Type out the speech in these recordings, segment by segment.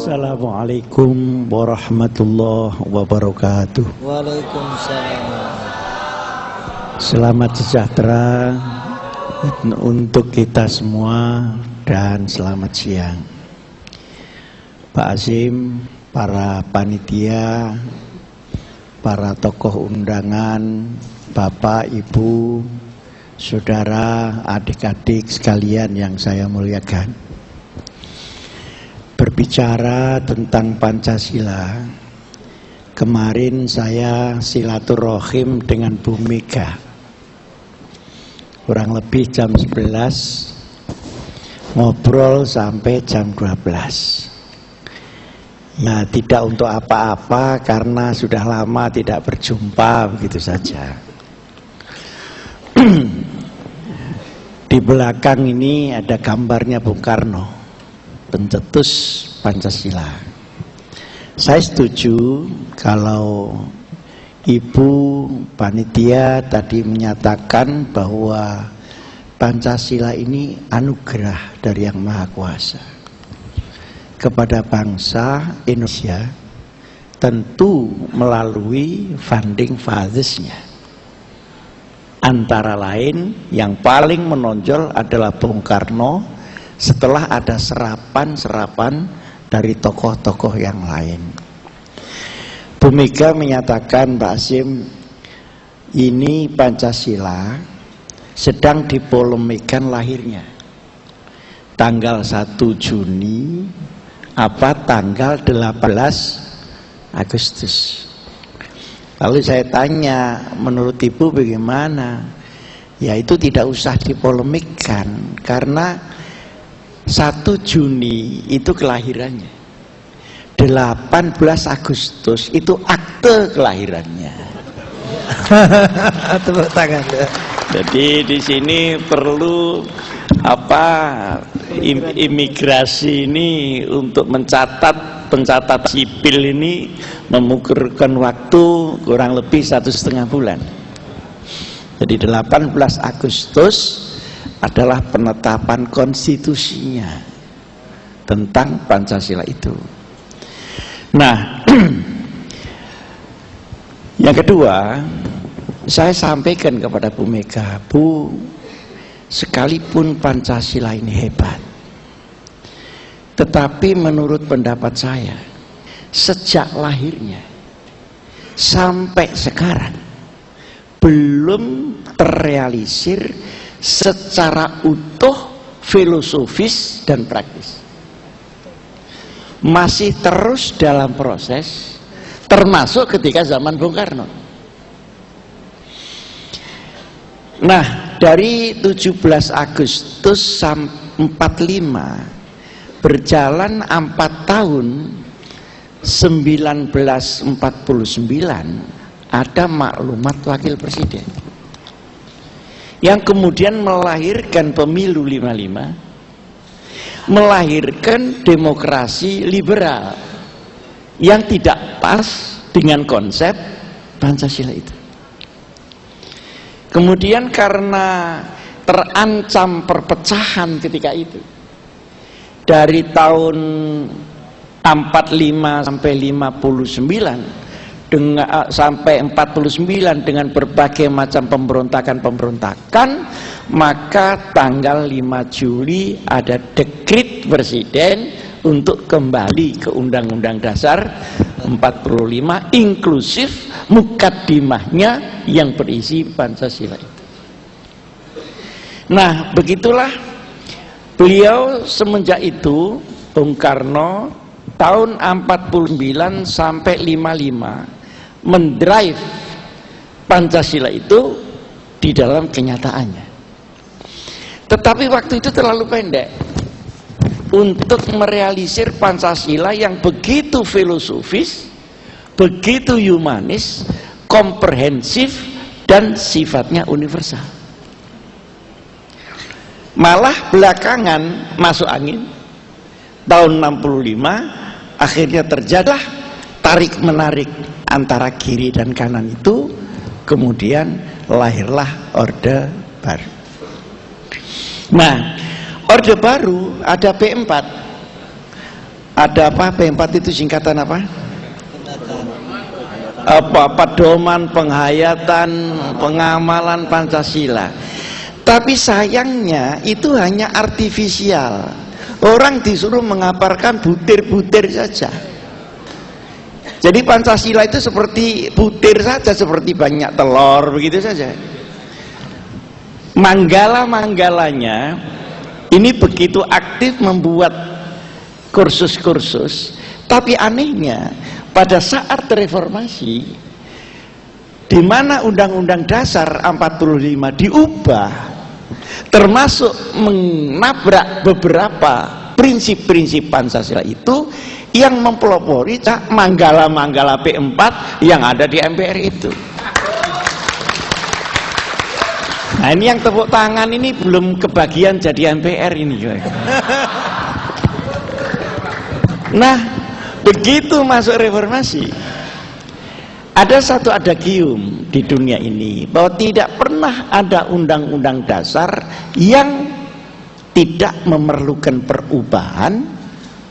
Assalamualaikum warahmatullahi wabarakatuh. Waalaikumsalam. Selamat sejahtera untuk kita semua dan selamat siang. Pak Azim, para panitia, para tokoh undangan, Bapak, Ibu, saudara, adik-adik sekalian yang saya muliakan. Berbicara tentang Pancasila, kemarin saya silaturahim dengan Bu Mega kurang lebih jam 11, ngobrol sampai jam 12. Ya, tidak untuk apa-apa karena sudah lama tidak berjumpa, begitu saja. Di belakang ini ada gambarnya Bung Karno, pencetus Pancasila. Saya setuju kalau Ibu panitia tadi menyatakan bahwa Pancasila ini anugerah dari Yang Maha Kuasa kepada bangsa Indonesia, tentu melalui founding fathers-nya. Antara lain yang paling menonjol adalah Bung Karno, setelah ada serapan-serapan dari tokoh-tokoh yang lain. Bu Mega menyatakan, Mbak Azim, ini Pancasila sedang dipolemikan lahirnya. Tanggal 1 Juni, apa tanggal 18 Agustus. Lalu saya tanya, menurut Ibu bagaimana? Ya itu tidak usah dipolemikkan, karena 1 Juni itu kelahirannya, 18 Agustus itu akte kelahirannya. Tepuk tangan. Jadi di sini perlu imigrasi ini untuk pencatat sipil ini mengukurkan waktu kurang lebih 1,5 bulan. Jadi 18 Agustus adalah penetapan konstitusinya tentang Pancasila itu. Nah, yang kedua, saya sampaikan kepada Bu Mega, Bu, sekalipun Pancasila ini hebat, tetapi menurut pendapat saya, sejak lahirnya sampai sekarang belum terrealisir secara utuh, filosofis dan praktis. Masih terus dalam proses, termasuk ketika zaman Bung Karno. Nah, dari 17 Agustus 45 berjalan 4 tahun, 1949 ada maklumat wakil presiden yang kemudian melahirkan pemilu 55, melahirkan demokrasi liberal yang tidak pas dengan konsep Pancasila itu. Kemudian karena terancam perpecahan ketika itu, dari tahun 45 sampai 59 sampai 49 dengan berbagai macam pemberontakan, maka tanggal 5 Juli ada dekret presiden untuk kembali ke Undang-Undang Dasar 45 inklusif mukaddimahnya yang berisi Pancasila itu. Nah, begitulah beliau semenjak itu, Bung Karno tahun 49 sampai 55 mendrive Pancasila itu di dalam kenyataannya. Tetapi waktu itu terlalu pendek untuk merealisir Pancasila yang begitu filosofis, begitu humanis, komprehensif, dan sifatnya universal. Malah belakangan masuk angin, tahun 65 akhirnya terjadilah tarik-menarik antara kiri dan kanan itu, kemudian lahirlah Orde Baru. Nah, Orde Baru ada P4. Ada apa? P4 itu singkatan apa? Pedoman, penghayatan, pengamalan Pancasila. Tapi sayangnya itu hanya artifisial. Orang disuruh mengaparkan butir-butir saja. Jadi Pancasila itu seperti butir saja, seperti banyak telur begitu saja. Manggala-manggalanya ini begitu aktif membuat kursus-kursus, tapi anehnya pada saat reformasi, di mana Undang-Undang Dasar 45 diubah, termasuk menabrak beberapa prinsip-prinsip Pancasila itu, yang mempelopori manggala-manggala P4 yang ada di MPR itu. Nah ini yang tepuk tangan ini belum kebagian jadi MPR ini. Nah begitu masuk reformasi, ada satu adagium di dunia ini bahwa tidak pernah ada undang-undang dasar yang tidak memerlukan perubahan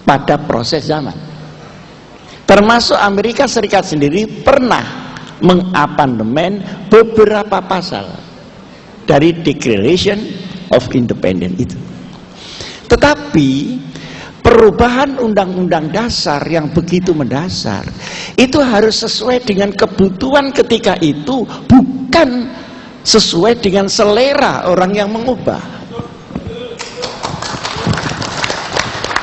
pada proses zaman. Termasuk Amerika Serikat sendiri pernah mengamandemen beberapa pasal dari Declaration of Independence itu. Tetapi perubahan undang-undang dasar yang begitu mendasar itu harus sesuai dengan kebutuhan ketika itu, bukan sesuai dengan selera orang yang mengubah.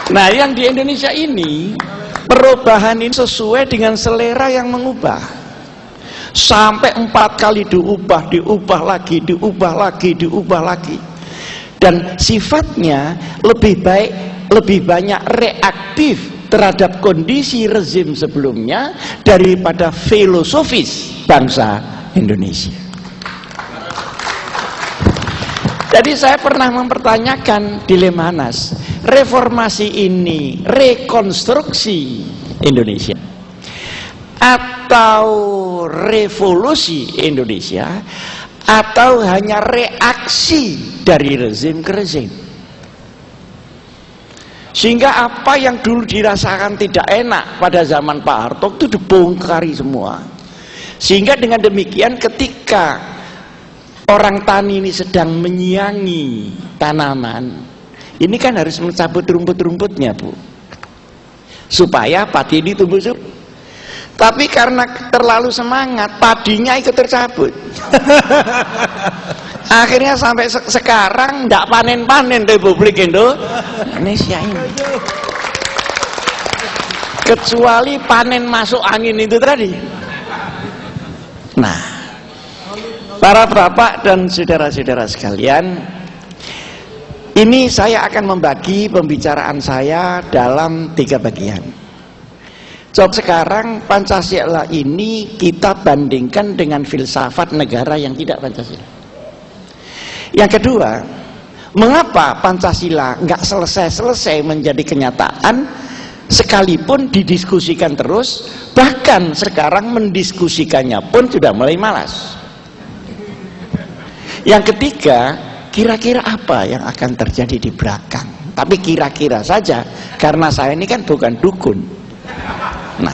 Nah yang di Indonesia ini, perubahan ini sesuai dengan selera yang mengubah. Sampai 4 kali diubah lagi, diubah lagi. Dan sifatnya lebih baik, lebih banyak reaktif terhadap kondisi rezim sebelumnya daripada filosofis bangsa Indonesia. Jadi saya pernah mempertanyakan dilema Anas, reformasi ini rekonstruksi Indonesia atau revolusi Indonesia, atau hanya reaksi dari rezim ke rezim? Sehingga apa yang dulu dirasakan tidak enak pada zaman Pak Harto itu dibongkari semua. Sehingga dengan demikian ketika orang tani ini sedang menyiangi tanaman, ini kan harus mencabut rumput-rumputnya, Bu, supaya padi ini tumbuh subur. Tapi karena terlalu semangat, padinya ikut tercabut. Akhirnya sampai sekarang tidak panen-panen Republik Indonesia ini, kecuali panen masuk angin itu tadi. Nah, para bapak dan saudara-saudara sekalian, ini saya akan membagi pembicaraan saya dalam 3 bagian. Coba sekarang Pancasila ini kita bandingkan dengan filsafat negara yang tidak Pancasila. Yang kedua, mengapa Pancasila nggak selesai-selesai menjadi kenyataan, sekalipun didiskusikan terus, bahkan sekarang mendiskusikannya pun sudah mulai malas. Yang ketiga, kira-kira apa yang akan terjadi di belakang? Tapi kira-kira saja, karena saya ini kan bukan dukun. Nah,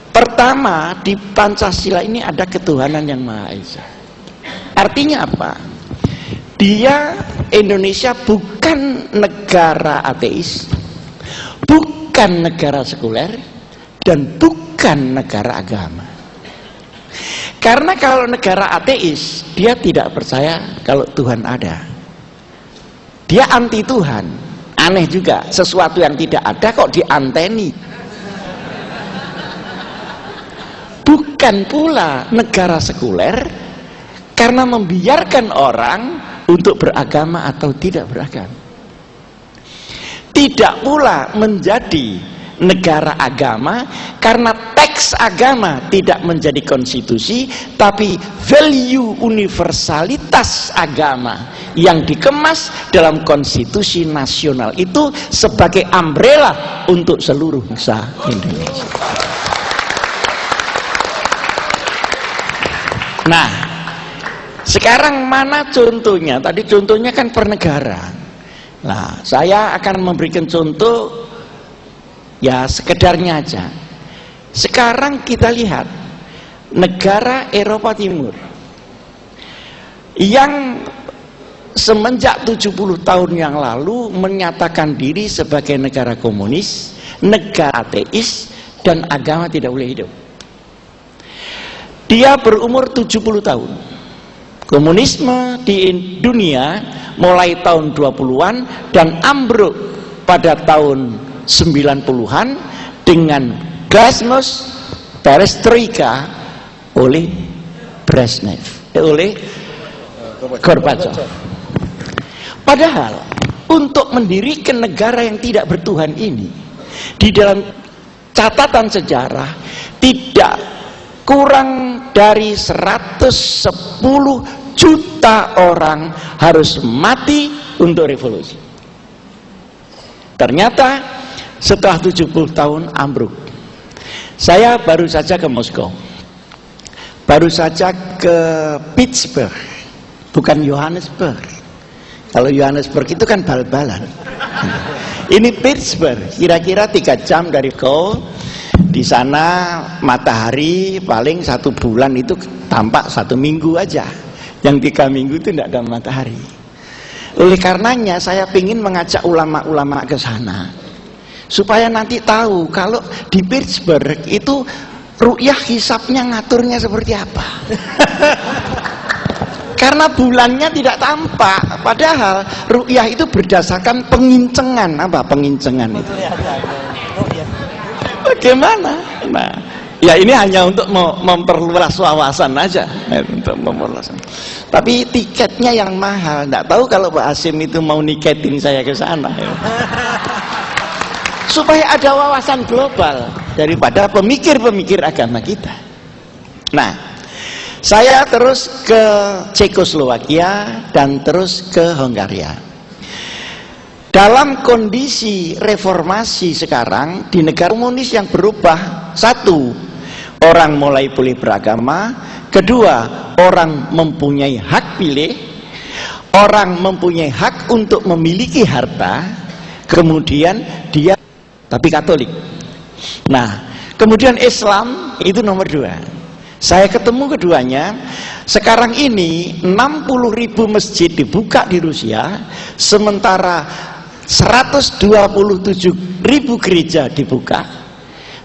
pertama, di Pancasila ini ada ketuhanan yang Maha Esa. Artinya apa? Dia, Indonesia, bukan negara ateis, bukan negara sekuler, dan bukan negara agama. Karena kalau negara ateis, dia tidak percaya kalau Tuhan ada. Dia anti Tuhan. Aneh juga, sesuatu yang tidak ada kok dianteni. Bukan pula negara sekuler, karena membiarkan orang untuk beragama atau tidak beragama. Tidak pula menjadi negara agama, karena teks agama tidak menjadi konstitusi, tapi value universalitas agama yang dikemas dalam konstitusi nasional itu sebagai umbrella untuk seluruh bangsa Indonesia. Nah, sekarang mana contohnya? Tadi contohnya kan per negara. Nah, saya akan memberikan contoh ya sekedarnya aja. Sekarang kita lihat negara Eropa Timur yang semenjak 70 tahun yang lalu menyatakan diri sebagai negara komunis, negara ateis, dan agama tidak boleh hidup. Dia berumur 70 tahun. Komunisme di dunia mulai tahun 20-an dan ambruk pada tahun 90-an dengan glasnost perestroika oleh Brezhnev, oleh Gorbachev. Padahal untuk mendirikan negara yang tidak bertuhan ini, di dalam catatan sejarah tidak kurang dari 110 juta orang harus mati untuk revolusi. Ternyata setelah 70 tahun ambruk. Saya baru saja ke Moskow, baru saja ke Pittsburgh, bukan Johannesburg. Kalau Johannesburg itu kan bal-balan. Ini Pittsburgh, kira-kira 3 jam dari Moskow. Di sana matahari paling 1 bulan itu tampak 1 minggu aja. Yang 3 minggu itu tidak ada matahari. Oleh karenanya saya ingin mengajak ulama-ulama ke sana, supaya nanti tahu kalau di Pittsburgh itu ru'yah hisabnya ngaturnya seperti apa. Karena bulannya tidak tampak, padahal ru'yah itu berdasarkan pengincengan. Apa pengincengan itu? Bagaimana? Nah, ya ini hanya untuk memperluas wawasan aja, untuk memperluas. Tapi tiketnya yang mahal. Nggak tahu kalau Pak Hasim itu mau niketin saya ke sana. Ya. Supaya ada wawasan global daripada pemikir-pemikir agama kita. Nah, saya terus ke Cekoslowakia dan terus ke Hongaria. Dalam kondisi reformasi sekarang di negara komunis yang berubah, 1, orang mulai boleh beragama, 2, orang mempunyai hak pilih, orang mempunyai hak untuk memiliki harta, kemudian dia tapi Katolik. Nah, kemudian Islam itu nomor 2. Saya ketemu keduanya. Sekarang ini 60.000 masjid dibuka di Rusia, sementara 127.000 gereja dibuka.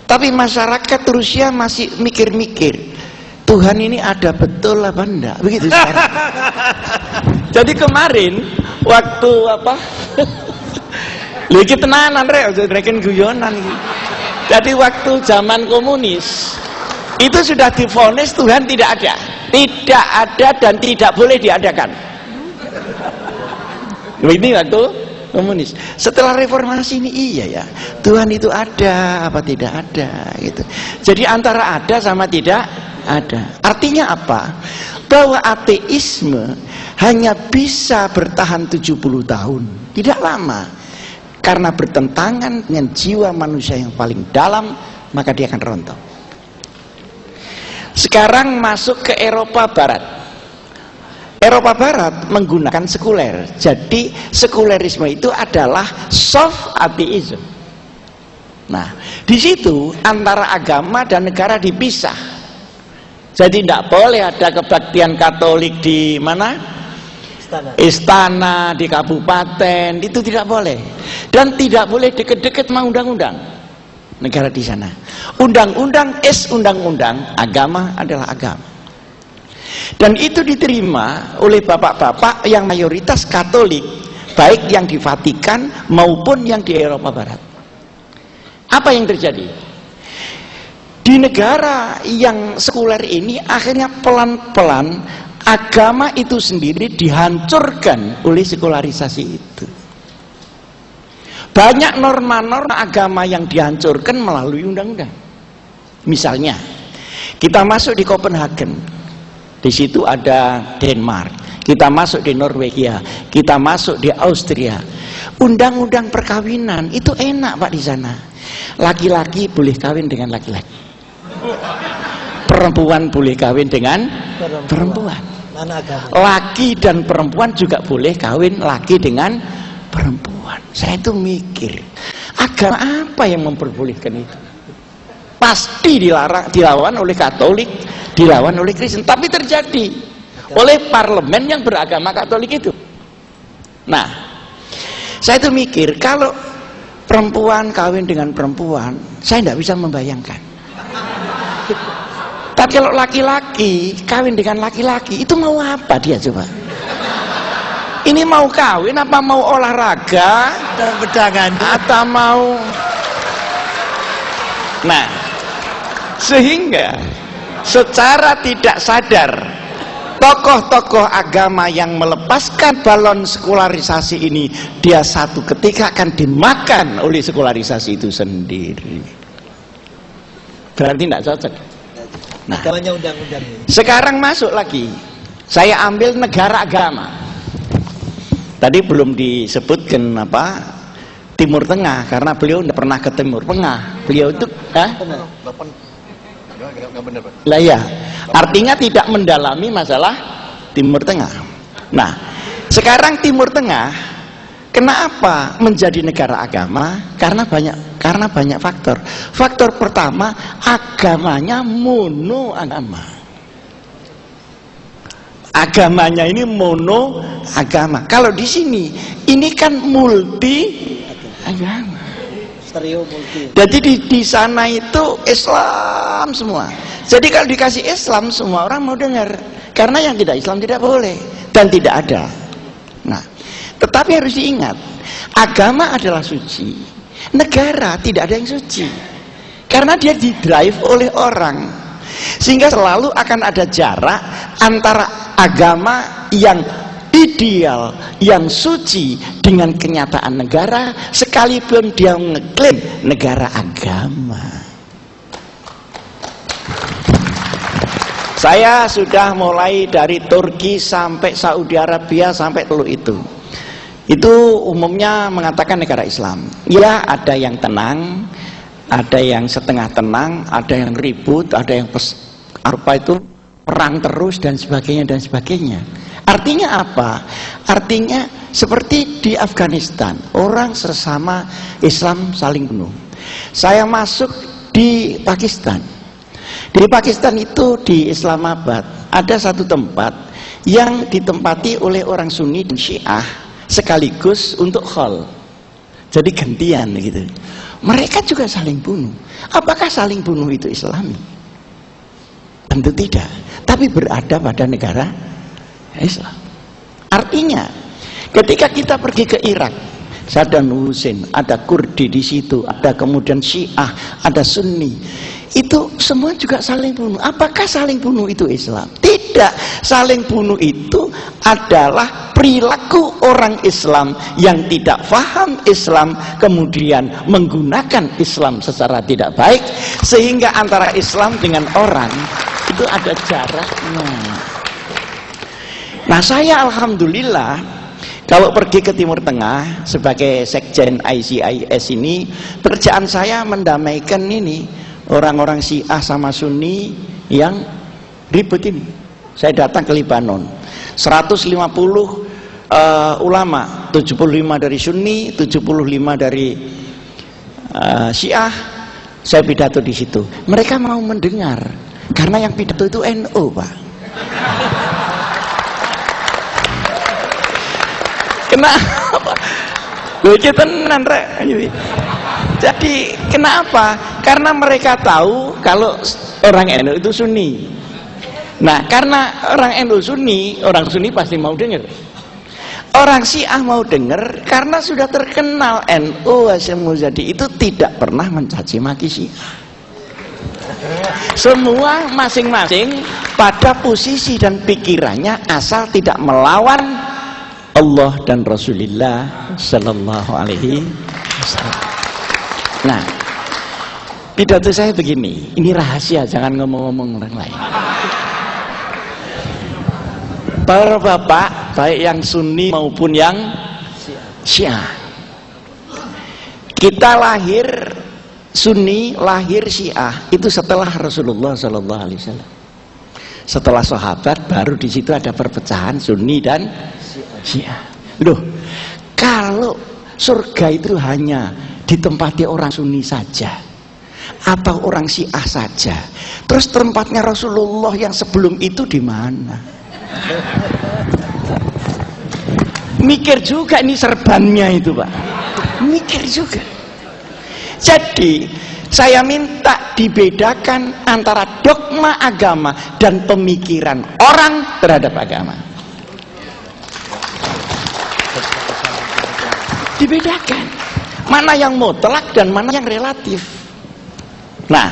Tapi masyarakat Rusia masih mikir-mikir, Tuhan ini ada betul apa enggak? Begitu sekarang. Jadi kemarin waktu apa? Lagi tenanan rek, rekin guyonan. Jadi waktu zaman komunis itu sudah divonis Tuhan tidak ada dan tidak boleh diadakan. Ini waktu komunis. Setelah reformasi ini iya ya, Tuhan itu ada apa tidak ada gitu. Jadi antara ada sama tidak ada. Artinya apa? Bahwa ateisme hanya bisa bertahan 70 tahun, tidak lama. Karena bertentangan dengan jiwa manusia yang paling dalam, maka dia akan rontok. Sekarang masuk ke Eropa Barat. Eropa Barat menggunakan sekuler. Jadi sekulerisme itu adalah soft atheism. Nah, di situ antara agama dan negara dipisah. Jadi tidak boleh ada kebaktian Katolik di mana? Istana, di kabupaten, itu tidak boleh. Dan tidak boleh deket-deket sama undang-undang negara di sana. Undang-undang undang-undang, agama adalah agama. Dan itu diterima oleh bapak-bapak yang mayoritas Katolik, baik yang di Vatikan maupun yang di Eropa Barat. Apa yang terjadi? Di negara yang sekuler ini akhirnya pelan-pelan agama itu sendiri dihancurkan oleh sekularisasi itu. Banyak norma-norma agama yang dihancurkan melalui undang-undang. Misalnya, kita masuk di Copenhagen, di situ ada Denmark, kita masuk di Norwegia, kita masuk di Austria. Undang-undang perkawinan itu enak Pak di sana. Laki-laki boleh kawin dengan laki-laki, perempuan boleh kawin dengan perempuan. Laki dan perempuan juga boleh kawin laki dengan perempuan. Saya itu mikir, agama apa yang memperbolehkan itu? Pasti dilawan oleh Katolik, dilawan oleh Kristen, tapi terjadi oleh parlemen yang beragama Katolik itu. Nah, saya itu mikir, kalau perempuan kawin dengan perempuan, saya tidak bisa membayangkan. Tapi kalau laki-laki kawin dengan laki-laki, itu mau apa dia coba? Ini mau kawin apa mau olahraga? Bedangan Atau mau... Nah, sehingga secara tidak sadar tokoh-tokoh agama yang melepaskan balon sekularisasi ini, dia satu ketika akan dimakan oleh sekularisasi itu sendiri. Berarti tidak cocok. Nah, agamanya undang-undang. sekarang masuk lagi, saya ambil negara agama. Tadi belum disebutkan apa Timur Tengah, karena beliau tidak pernah ke Timur Tengah. Beliau itu lah ya, artinya tidak mendalami masalah Timur Tengah. Nah, sekarang Timur Tengah kenapa menjadi negara agama? Karena banyak faktor. Faktor pertama, agamanya mono agama. Agamanya ini mono agama. Kalau di sini ini kan multi agama. Stereo multi. Jadi di sana itu Islam semua. Jadi kalau dikasih Islam, semua orang mau dengar. Karena yang tidak Islam tidak boleh dan tidak ada. Nah, tetapi harus diingat, agama adalah suci, negara tidak ada yang suci. Karena dia didrive oleh orang. Sehingga selalu akan ada jarak antara agama yang ideal, yang suci dengan kenyataan negara, sekalipun dia mengeklaim negara agama. Saya sudah mulai dari Turki sampai Saudi Arabia sampai Teluk itu umumnya mengatakan negara Islam. Ya, ada yang tenang, ada yang setengah tenang, ada yang ribut, ada yang perang terus dan sebagainya dan sebagainya. Artinya apa? Artinya seperti di Afghanistan, orang sesama Islam saling bunuh. Saya masuk di Pakistan. Di Pakistan itu di Islamabad ada satu tempat yang ditempati oleh orang Sunni dan Syiah sekaligus untuk khol. Jadi gantian gitu. Mereka juga saling bunuh. Apakah saling bunuh itu Islami? Tentu tidak. Tapi berada pada negara Islam. Artinya, ketika kita pergi ke Irak, Saddam Hussein, ada Kurdi di situ, ada kemudian Syiah, ada Sunni. Itu semua juga saling bunuh. Apakah saling bunuh itu Islam? Tidak. Saling bunuh itu adalah perilaku orang Islam yang tidak paham Islam, kemudian menggunakan Islam secara tidak baik, sehingga antara Islam dengan orang itu ada jaraknya. Nah, saya alhamdulillah kalau pergi ke Timur Tengah sebagai sekjen ICIS ini, pekerjaan saya mendamaikan ini orang-orang Syiah sama Sunni yang ribut ini. Saya datang ke Lebanon, 150 ulama, 75 dari Sunni, 75 dari Syiah. Saya pidato di situ. Mereka mau mendengar karena yang pidato itu NU, Pak. Kenapa? Lucu tenan, Rek. Jadi kenapa? Karena mereka tahu kalau orang NU itu Sunni. Nah, karena orang NU Sunni, orang Sunni pasti mau dengar. Orang Syiah mau dengar karena sudah terkenal NU Hasyim Muzadi itu tidak pernah mencaci maki Syiah. Semua masing-masing pada posisi dan pikirannya asal tidak melawan Allah dan Rasulullah Sallallahu Alaihi Wasallam. Nah, pidato saya begini, ini rahasia, jangan ngomong-ngomong orang lain. Para bapak, baik yang Sunni maupun yang Syiah, kita lahir Sunni, lahir Syiah itu setelah Rasulullah Sallallahu Alaihi Wasallam. Setelah sahabat, baru di situ ada perpecahan Sunni dan Syiah. Loh, kalau surga itu hanya ditempati orang Sunni saja atau orang Syiah saja, terus tempatnya Rasulullah yang sebelum itu di mana? Mikir juga ini serbannya itu, Pak. Mikir juga. Jadi saya minta dibedakan antara dogma agama dan pemikiran orang terhadap agama. Dibedakan mana yang mutlak dan mana yang relatif. Nah,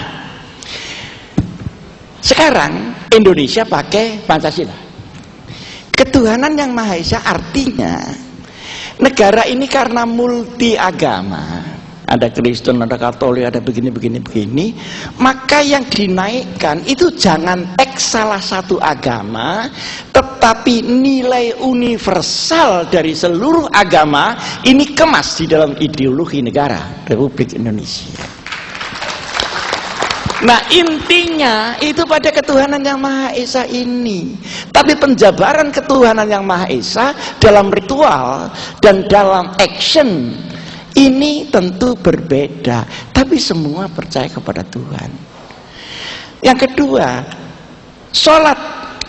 sekarang Indonesia pakai Pancasila. Ketuhanan yang Maha Esa artinya negara ini karena multi agama, ada Kristen, ada Katolik, ada begini, maka yang dinaikkan itu jangan teks salah satu agama, tetapi nilai universal dari seluruh agama ini kemas di dalam ideologi negara Republik Indonesia. Nah, intinya itu pada ketuhanan yang Maha Esa ini. Tapi penjabaran ketuhanan yang Maha Esa dalam ritual dan dalam action ini tentu berbeda, tapi semua percaya kepada Tuhan. Yang kedua, sholat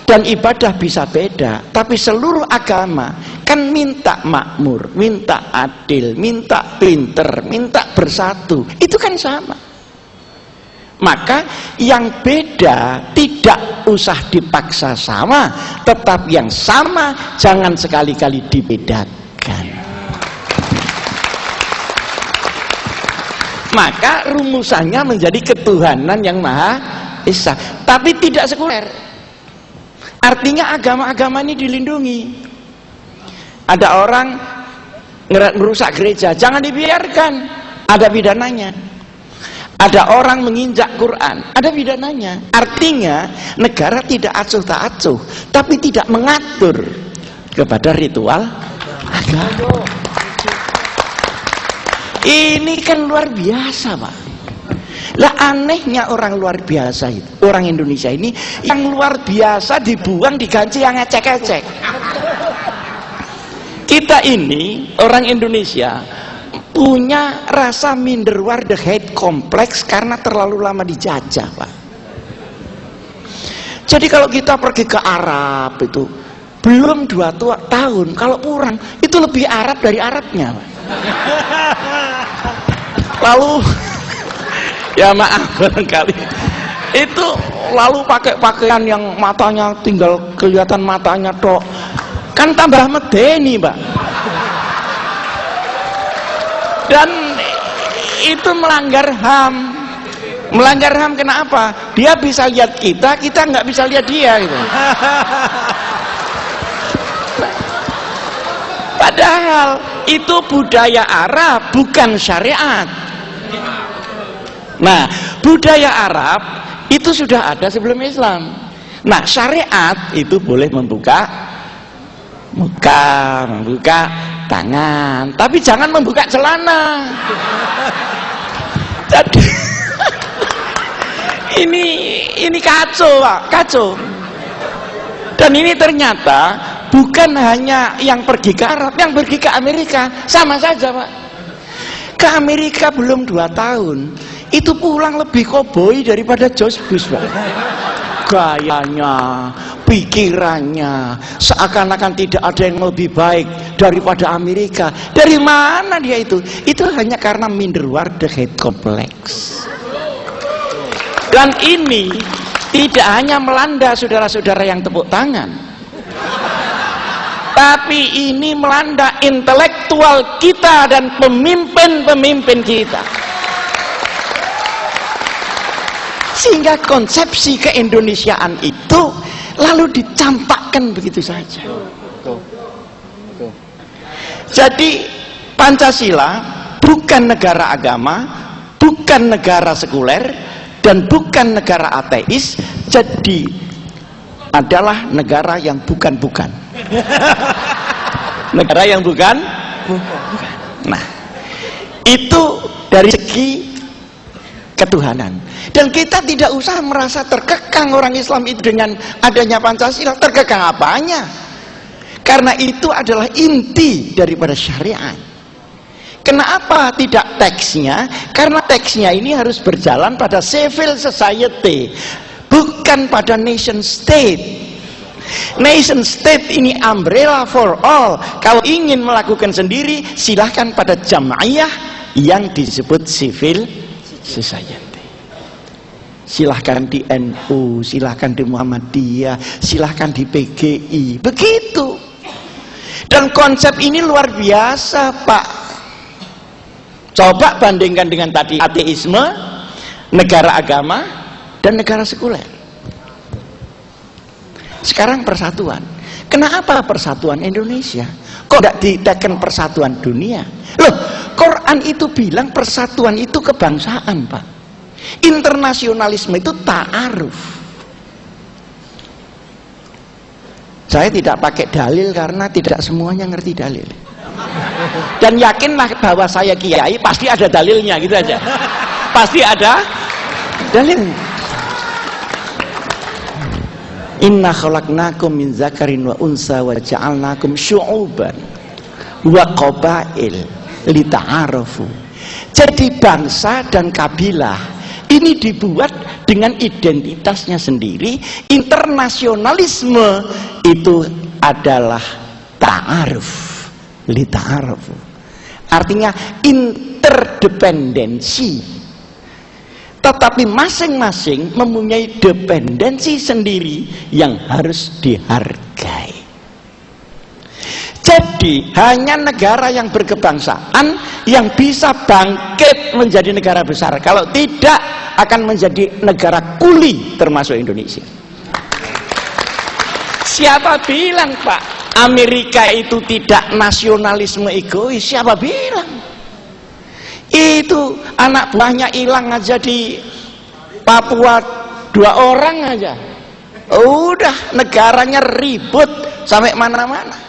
dan ibadah bisa beda, tapi seluruh agama kan minta makmur, minta adil, minta pinter, minta bersatu. Itu kan sama. Maka yang beda tidak usah dipaksa sama, tetap yang sama jangan sekali-kali dibedakan. Maka rumusannya menjadi ketuhanan yang Maha Esa, tapi tidak sekuler. Artinya agama-agama ini dilindungi. Ada orang merusak gereja, jangan dibiarkan, ada pidananya. Ada orang menginjak Quran, ada pidananya. Artinya negara tidak acuh tak acuh, tapi tidak mengatur kepada ritual agama. Ini kan luar biasa, Pak. Lah anehnya orang luar biasa itu, orang Indonesia ini yang luar biasa dibuang diganti yang ngecek-ngecek. Kita ini orang Indonesia punya rasa minderwaardigheid kompleks karena terlalu lama dijajah, Pak. Jadi kalau kita pergi ke Arab itu belum 2 tahun, kalau kurang itu lebih Arab dari Arabnya, Pak. Lalu ya maaf barangkali itu lalu pakai pakaian yang matanya tinggal kelihatan matanya tok, kan tambah medeni, Pak. Dan itu melanggar HAM. Melanggar HAM kenapa? Dia bisa lihat kita, kita nggak bisa lihat dia gitu. Padahal itu budaya Arab, bukan syariat. Nah, budaya Arab itu sudah ada sebelum Islam. Nah, syariat itu boleh membuka muka, membuka tangan, tapi jangan membuka celana. Jadi ini kacau, Pak, kacau. Dan ini ternyata bukan hanya yang pergi ke Arab, yang pergi ke Amerika sama saja, Pak. Ke Amerika belum 2 tahun, itu pulang lebih koboi daripada George Bush, Pak. Gayanya, pikirannya, seakan-akan tidak ada yang lebih baik daripada Amerika. Dari mana dia itu? Itu hanya karena minderwaardigheid kompleks. Dan ini tidak hanya melanda saudara-saudara yang tepuk tangan, tapi ini melanda intelektual kita dan pemimpin-pemimpin kita. Sehingga konsepsi keindonesiaan itu lalu dicampakkan begitu saja. Jadi Pancasila bukan negara agama, bukan negara sekuler, dan bukan negara ateis. Jadi adalah negara yang bukan-bukan. Negara yang bukan. Nah, itu dari segi ketuhanan. Dan kita tidak usah merasa terkekang orang Islam itu dengan adanya Pancasila. Terkekang apanya? Karena itu adalah inti daripada syariat. Kenapa tidak teksnya? Karena teksnya ini harus berjalan pada civil society, bukan pada nation state. Nation state ini umbrella for all. Kalau ingin melakukan sendiri, silahkan pada jamaiyah yang disebut civil society. Silahkan di NU, silahkan di Muhammadiyah, silahkan di PGI. Begitu. Dan konsep ini luar biasa, Pak. Coba bandingkan dengan tadi ateisme, negara agama, dan negara sekuler. Sekarang persatuan. Kenapa persatuan Indonesia? Kok tidak ditekan persatuan dunia? Loh, Quran itu bilang persatuan itu kebangsaan, Pak. Internasionalisme itu ta'aruf. Saya tidak pakai dalil karena tidak semuanya ngerti dalil. Dan yakinlah bahwa saya kiai pasti ada dalilnya, gitu aja. Pasti ada dalilnya. Inna khalaqnakum min zakarin wa unsa wa ja'alnakum syu'uban wa qabail lita'arafu. Jadi bangsa dan kabilah ini dibuat dengan identitasnya sendiri. Internasionalisme itu adalah ta'aruf, lita'arafu. Artinya interdependensi. Tetapi masing-masing mempunyai dependensi sendiri yang harus dihargai. Jadi hanya negara yang berkebangsaan yang bisa bangkit menjadi negara besar. Kalau tidak, akan menjadi negara kuli, termasuk Indonesia. Siapa bilang, Pak, Amerika itu tidak nasionalisme egois? Siapa bilang? Itu anak buahnya hilang aja di Papua 2 orang aja. Udah negaranya ribut sampai mana-mana.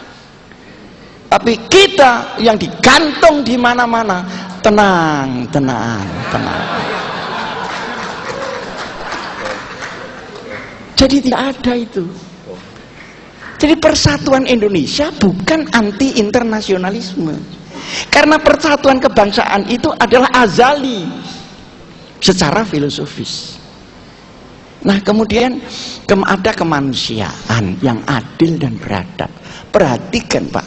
Tapi kita yang digantung di mana-mana, tenang. Jadi tidak ada itu. Jadi persatuan Indonesia bukan anti internasionalisme. Karena persatuan kebangsaan itu adalah azali secara filosofis. Nah, kemudian ada kemanusiaan yang adil dan beradab. Perhatikan, Pak.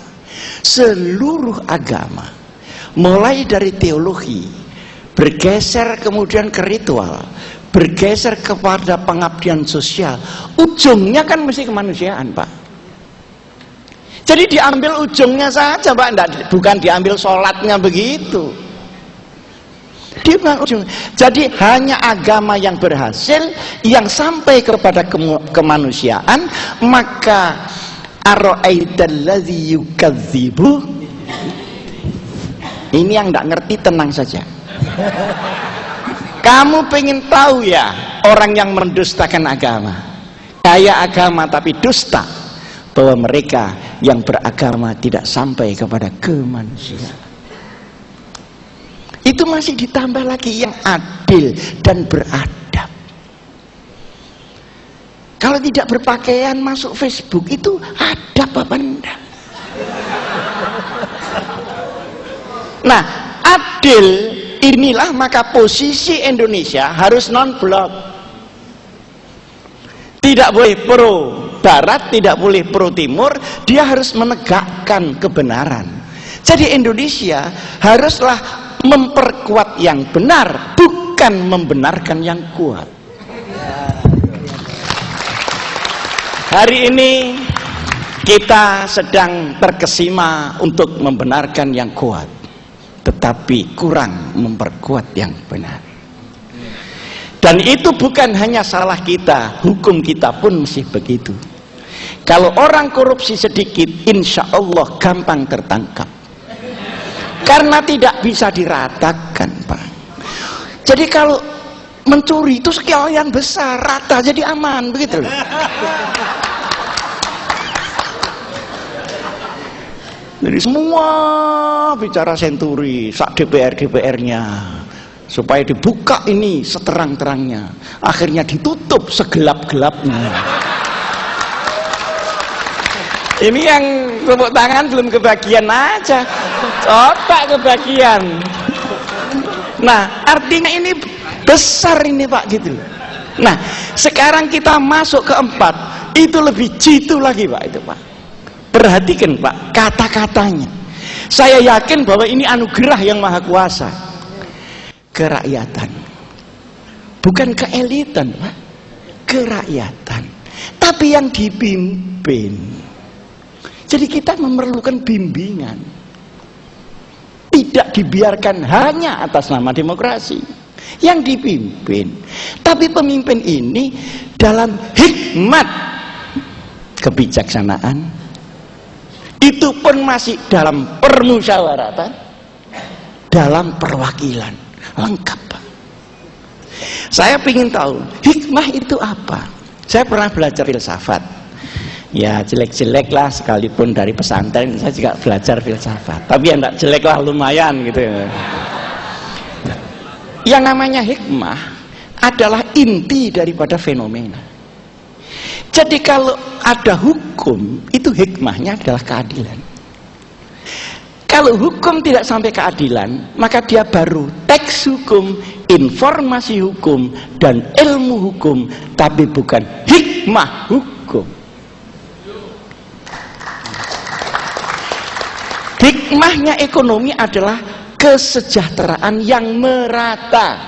Seluruh agama, mulai dari teologi, bergeser kemudian ke ritual, bergeser kepada pengabdian sosial, ujungnya kan mesti kemanusiaan, Pak. Jadi diambil ujungnya saja, Pak, bukan diambil sholatnya begitu. Jadi hanya agama yang berhasil, yang sampai kepada kemanusiaan, maka ara'aitalladzi yukadzibu. Ini yang tidak ngerti tenang saja. Kamu pengen tahu ya orang yang mendustakan agama, kaya agama tapi dusta, bahwa mereka yang beragama tidak sampai kepada kemanusiaan. Itu masih ditambah lagi yang adil dan beradab. Kalau tidak berpakaian masuk Facebook itu adab apa enggak? Nah, adil inilah maka posisi Indonesia harus non-blok. Tidak boleh pro barat, tidak boleh pro timur, dia harus menegakkan kebenaran. Jadi Indonesia haruslah memperkuat yang benar, bukan membenarkan yang kuat. Hari ini kita sedang terkesima untuk membenarkan yang kuat, tetapi kurang memperkuat yang benar. Dan itu bukan hanya salah kita, hukum kita pun masih begitu. Kalau orang korupsi sedikit, insya Allah gampang tertangkap. Karena tidak bisa diratakan, Pak. Jadi kalau mencuri itu sekian besar, rata jadi aman, begitu loh. Jadi semua bicara senturi, sak DPR-nya, supaya dibuka ini seterang-terangnya, akhirnya ditutup segelap-gelapnya. Ini yang tepuk tangan belum kebagian aja, otak kebagian. Nah, artinya ini besar ini Pak gitu. Nah, sekarang kita masuk ke 4, itu lebih jitu lagi Pak itu Pak. Perhatikan Pak kata-katanya. Saya yakin bahwa ini anugerah yang maha kuasa. Kerakyatan, bukan keelitan Pak, kerakyatan. Tapi yang dipimpin. Jadi kita memerlukan bimbingan. Tidak dibiarkan hanya atas nama demokrasi yang dipimpin, tapi pemimpin ini dalam hikmat kebijaksanaan, itu pun masih dalam permusyawaratan, dalam perwakilan, lengkap Pak. Saya ingin tahu hikmah itu apa. Saya pernah belajar filsafat, ya jelek-jelek lah, sekalipun dari pesantren saya juga belajar filsafat, tapi ya enggak jelek lah, lumayan gitu. Yang namanya hikmah adalah inti daripada fenomena. Jadi kalau ada hukum, itu hikmahnya adalah keadilan. Kalau hukum tidak sampai keadilan, maka dia baru teks hukum, informasi hukum, dan ilmu hukum, tapi bukan hikmah hukum. Hikmahnya ekonomi adalah kesejahteraan yang merata.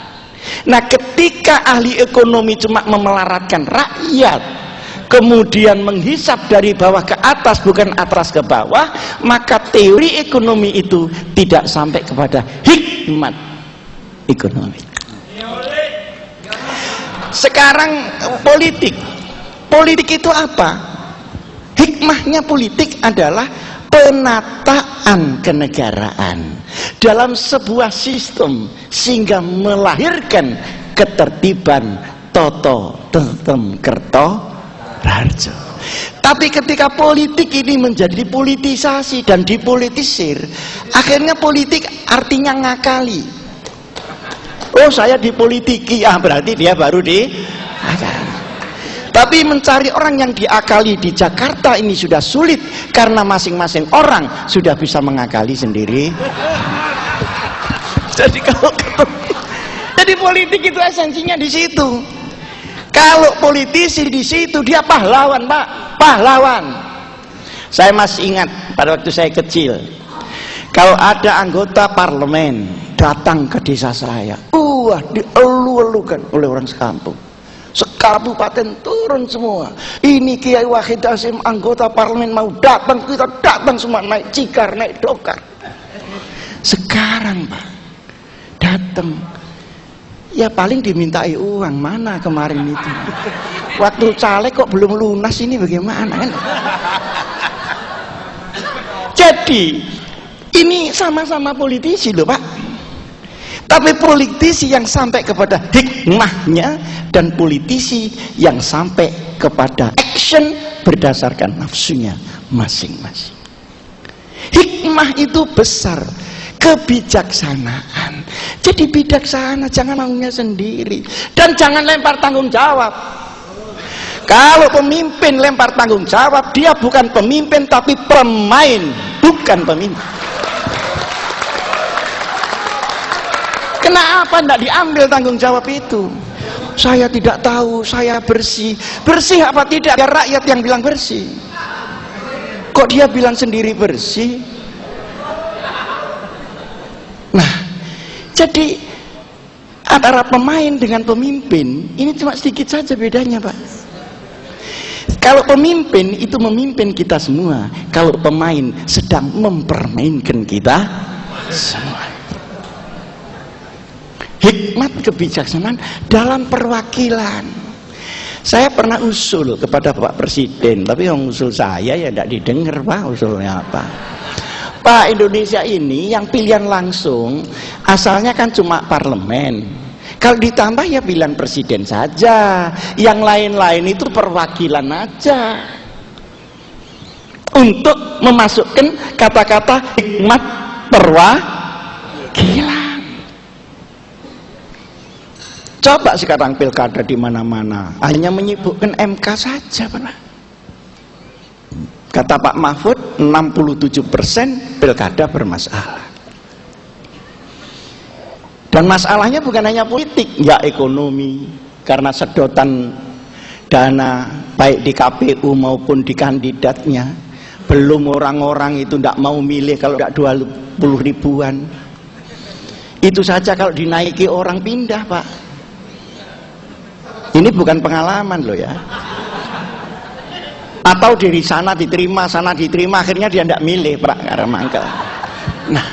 Nah, ketika ahli ekonomi cuma memelaratkan rakyat, kemudian menghisap dari bawah ke atas bukan atas ke bawah, maka teori ekonomi itu tidak sampai kepada hikmat ekonomi. Sekarang politik itu apa? Hikmahnya politik adalah penataan kenegaraan dalam sebuah sistem sehingga melahirkan ketertiban toto tetem kerto rarjo. Tapi ketika politik ini menjadi politisasi dan dipolitisir, akhirnya politik artinya ngakali. Oh, saya dipolitiki, berarti dia baru diakali. Tapi mencari orang yang diakali di Jakarta ini sudah sulit, karena masing-masing orang sudah bisa mengakali sendiri. Jadi jadi politik itu esensinya di situ. Kalau politisi di situ dia pahlawan Pak, pahlawan. Saya masih ingat pada waktu saya kecil, kalau ada anggota parlemen datang ke desa saya, dielu-elukan oleh orang sekampung. Sekabupaten turun semua. Ini Kiai Wahid Hasyim anggota parlemen mau datang, kita datang semua, naik cikar, naik dokar. Sekarang Pak datang, ya paling dimintai uang. Mana kemarin itu? Waktu caleg kok belum lunas, ini bagaimana kan? Jadi ini sama-sama politisi loh Pak. Tapi politisi yang sampai kepada hikmahnya dan politisi yang sampai kepada action berdasarkan nafsunya masing-masing. Hikmah itu besar, kebijaksanaan. Jadi bijaksana, jangan maunya sendiri dan jangan lempar tanggung jawab. Kalau pemimpin lempar tanggung jawab, dia bukan pemimpin tapi pemain, bukan pemimpin. Kenapa tidak diambil tanggung jawab itu? Saya tidak tahu, saya bersih. Bersih apa tidak? Ya rakyat yang bilang bersih. Kok dia bilang sendiri bersih? Nah, jadi antara pemain dengan pemimpin ini cuma sedikit saja bedanya Pak. Kalau pemimpin itu memimpin kita semua, kalau pemain sedang mempermainkan kita semua. Hikmat kebijaksanaan dalam perwakilan. Saya pernah usul kepada Pak Presiden, tapi yang usul saya ya tidak didengar Pak, usulnya apa? Pak, Indonesia ini yang pilihan langsung asalnya kan cuma parlemen. Kalau ditambah ya pilihan presiden saja, yang lain-lain itu perwakilan aja. Untuk memasukkan kata-kata hikmat perwakilan. Coba sekarang pilkada di mana-mana hanya menyibukkan MK saja Pak. Kata Pak Mahfud, 67% pilkada bermasalah. Dan masalahnya bukan hanya politik, ya ekonomi, karena sedotan dana baik di KPU maupun di kandidatnya. Belum orang-orang itu tidak mau milih kalau tidak 20 ribuan. Itu saja kalau dinaiki orang pindah, Pak. Ini bukan pengalaman loh ya. Atau dari sana diterima, akhirnya dia tidak milih, Pak, karena mangkel. Nah,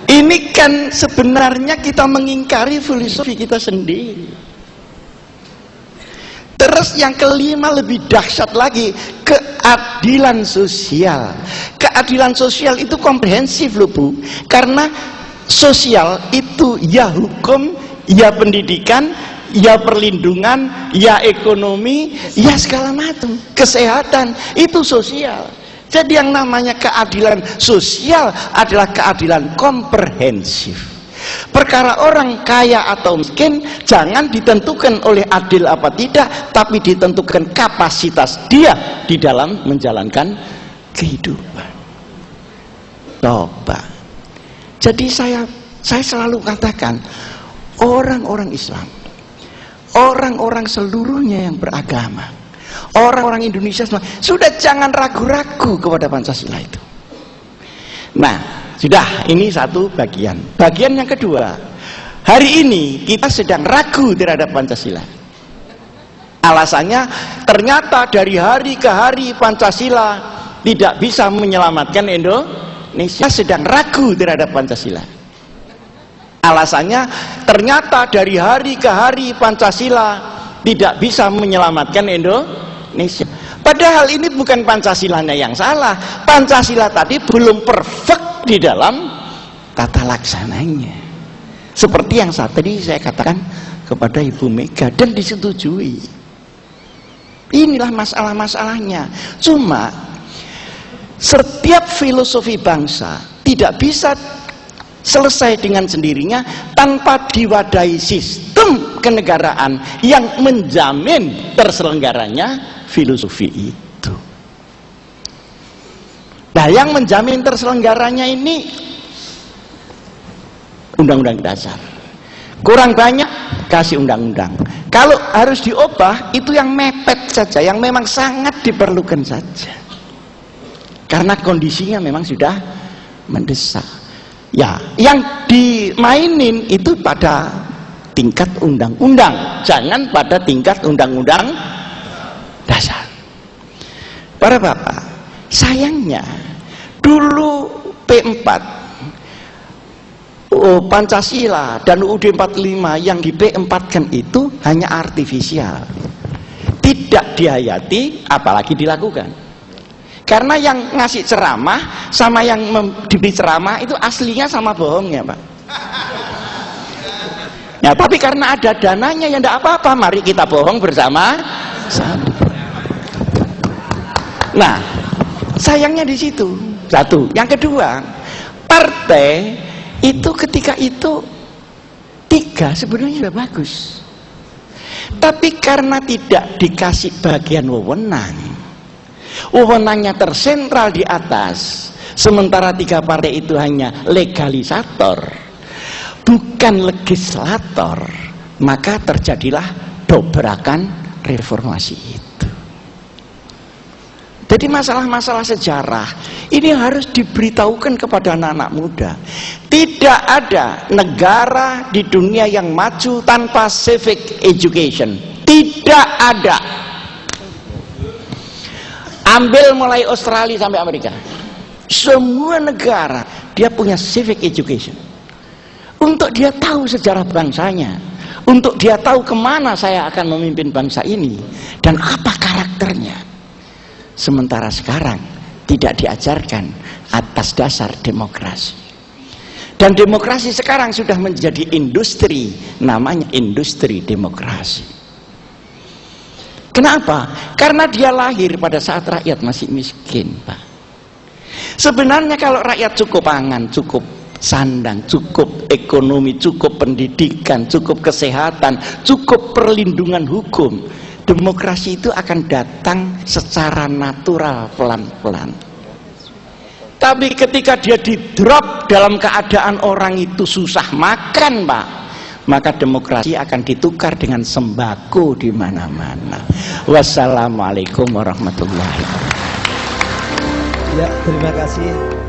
ini kan sebenarnya kita mengingkari filosofi kita sendiri. Terus yang kelima lebih dahsyat lagi, keadilan sosial. Keadilan sosial itu komprehensif loh Bu, karena sosial itu ya hukum, ya pendidikan, ya perlindungan, ya ekonomi, ya segala macam. Kesehatan itu sosial. Jadi yang namanya keadilan sosial adalah keadilan komprehensif. Perkara orang kaya atau miskin jangan ditentukan oleh adil apa tidak, tapi ditentukan kapasitas dia di dalam menjalankan kehidupan. Coba. Jadi saya selalu katakan, orang-orang Islam, orang-orang seluruhnya yang beragama, orang-orang Indonesia sudah jangan ragu-ragu kepada Pancasila itu. Nah, sudah, ini satu bagian. Bagian yang kedua, hari ini kita sedang ragu terhadap Pancasila. Alasannya ternyata dari hari ke hari Pancasila tidak bisa menyelamatkan Indonesia. Sedang ragu terhadap Pancasila. Alasannya ternyata dari hari ke hari Pancasila tidak bisa menyelamatkan Indonesia. Padahal ini bukan Pancasilanya yang salah. Pancasila tadi belum perfect di dalam tata laksananya. Seperti yang tadi saya katakan kepada Ibu Mega dan disetujui. Inilah masalah-masalahnya. Cuma setiap filosofi bangsa tidak bisa selesai dengan sendirinya tanpa diwadahi sistem kenegaraan yang menjamin terselenggaranya filosofi itu. Nah, yang menjamin terselenggaranya ini undang-undang dasar. Kurang banyak kasih undang-undang. Kalau harus diubah itu yang mepet saja, yang memang sangat diperlukan saja. Karena kondisinya memang sudah mendesak. Ya, yang dimainin itu pada tingkat undang-undang, jangan pada tingkat undang-undang dasar. Para bapak, sayangnya dulu P4 Pancasila dan UUD 45 yang di P4-kan itu hanya artifisial, tidak dihayati apalagi dilakukan. Karena yang ngasih ceramah sama yang diberi ceramah itu aslinya sama bohongnya, Pak. Ya, tapi karena ada dananya ya enggak apa-apa, mari kita bohong bersama. Nah, sayangnya di situ. Satu. Yang kedua, partai itu ketika itu 3 sebenarnya sudah bagus. Tapi karena tidak dikasih bagian wewenangnya tersentral di atas, sementara 3 partai itu hanya legalisator, bukan legislator, maka terjadilah dobrakan reformasi itu. Jadi masalah-masalah sejarah ini harus diberitahukan kepada anak-anak muda. Tidak ada negara di dunia yang maju tanpa civic education. Tidak ada. Ambil mulai Australia sampai Amerika, semua negara dia punya civic education. Untuk dia tahu sejarah bangsanya, untuk dia tahu kemana saya akan memimpin bangsa ini dan apa karakternya. Sementara sekarang tidak diajarkan atas dasar demokrasi. Dan demokrasi sekarang sudah menjadi industri, namanya industri demokrasi. Kenapa? Karena dia lahir pada saat rakyat masih miskin, Pak. Sebenarnya kalau rakyat cukup pangan, cukup sandang, cukup ekonomi, cukup pendidikan, cukup kesehatan, cukup perlindungan hukum, demokrasi itu akan datang secara natural, pelan-pelan. Tapi ketika dia di-drop dalam keadaan orang itu susah makan, Pak, maka demokrasi akan ditukar dengan sembako di mana-mana. Wassalamualaikum warahmatullahi wabarakatuh. Ya, terima kasih.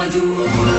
Maju